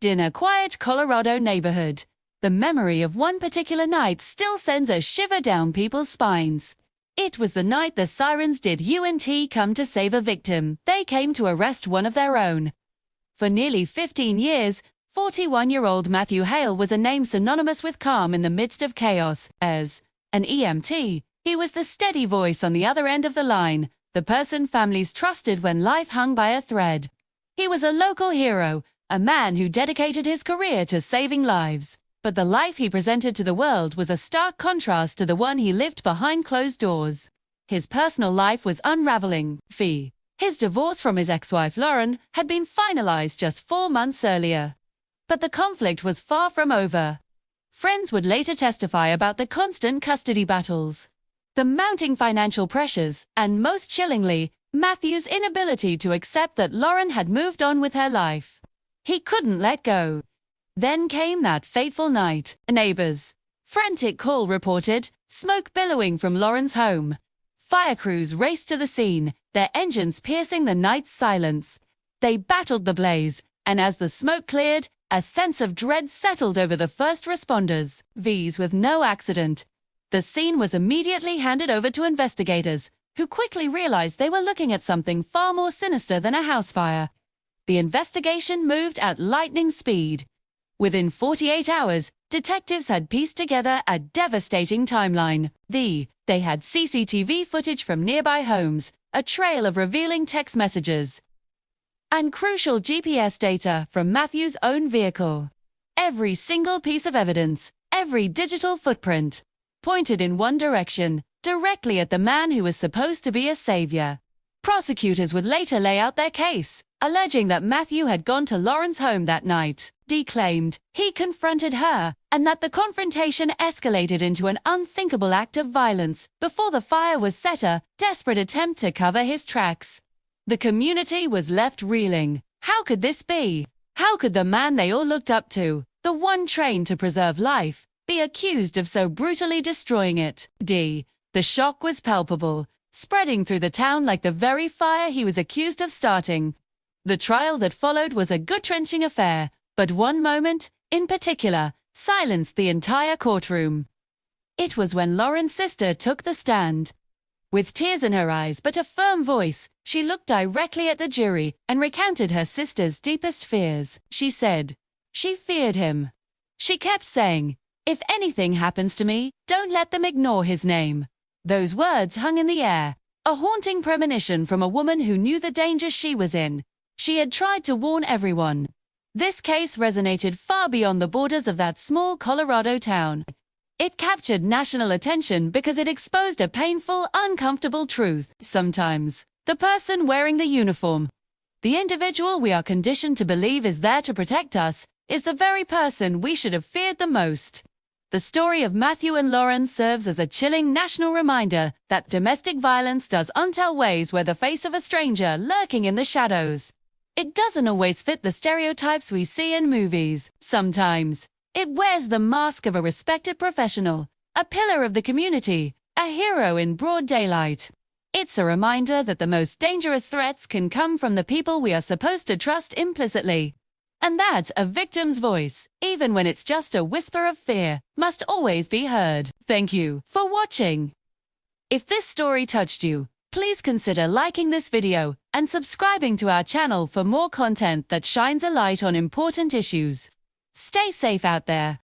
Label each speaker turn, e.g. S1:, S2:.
S1: In a quiet Colorado neighborhood, the memory of one particular night still sends a shiver down people's spines. It was the night the sirens did UNT come to save a victim. They came to arrest one of their own. For nearly 15 years, 41-year-old Matthew Hale was a name synonymous with calm in the midst of chaos. As an EMT, he was the steady voice on the other end of the line, the person families trusted when life hung by a thread. He was a local hero, a man who dedicated his career to saving lives. But the life he presented to the world was a stark contrast to the one he lived behind closed doors. His personal life was unraveling. His divorce from his ex-wife Lauren had been finalized just 4 months earlier. But the conflict was far from over. Friends would later testify about the constant custody battles, the mounting financial pressures, and most chillingly, Matthew's inability to accept that Lauren had moved on with her life. He couldn't let go. Then came that fateful night. A neighbor's frantic call reported smoke billowing from Lauren's home. Fire crews raced to the scene, their engines piercing the night's silence. They battled the blaze, and as the smoke cleared, a sense of dread settled over the first responders. With no accident. The scene was immediately handed over to investigators, who quickly realized they were looking at something far more sinister than a house fire. The investigation moved at lightning speed. Within 48 hours, detectives had pieced together a devastating timeline. They had CCTV footage from nearby homes, a trail of revealing text messages, and crucial GPS data from Matthew's own vehicle. Every single piece of evidence, every digital footprint, pointed in one direction, directly at the man who was supposed to be a savior. Prosecutors would later lay out their case, alleging that Matthew had gone to Lauren's home that night. Dee claimed he confronted her, and that the confrontation escalated into an unthinkable act of violence before the fire was set, a desperate attempt to cover his tracks. The community was left reeling. How could this be? How could the man they all looked up to, the one trained to preserve life, be accused of so brutally destroying it? The shock was palpable, spreading through the town like the very fire he was accused of starting. The trial that followed was a gut-wrenching affair, but one moment, in particular, silenced the entire courtroom. It was when Lauren's sister took the stand. With tears in her eyes but a firm voice, she looked directly at the jury and recounted her sister's deepest fears. She said she feared him. She kept saying, "If anything happens to me, don't let them ignore his name." Those words hung in the air, a haunting premonition from a woman who knew the danger she was in. She had tried to warn everyone. This case resonated far beyond the borders of that small Colorado town. It captured national attention because it exposed a painful, uncomfortable truth. Sometimes, the person wearing the uniform, the individual we are conditioned to believe is there to protect us, is the very person we should have feared the most. The story of Matthew and Lauren serves as a chilling national reminder that domestic violence does untell ways wear the face of a stranger lurking in the shadows. It doesn't always fit the stereotypes we see in movies. Sometimes, it wears the mask of a respected professional, a pillar of the community, a hero in broad daylight. It's a reminder that the most dangerous threats can come from the people we are supposed to trust implicitly. And that a victim's voice, even when it's just a whisper of fear, must always be heard. Thank you for watching. If this story touched you, please consider liking this video and subscribing to our channel for more content that shines a light on important issues. Stay safe out there.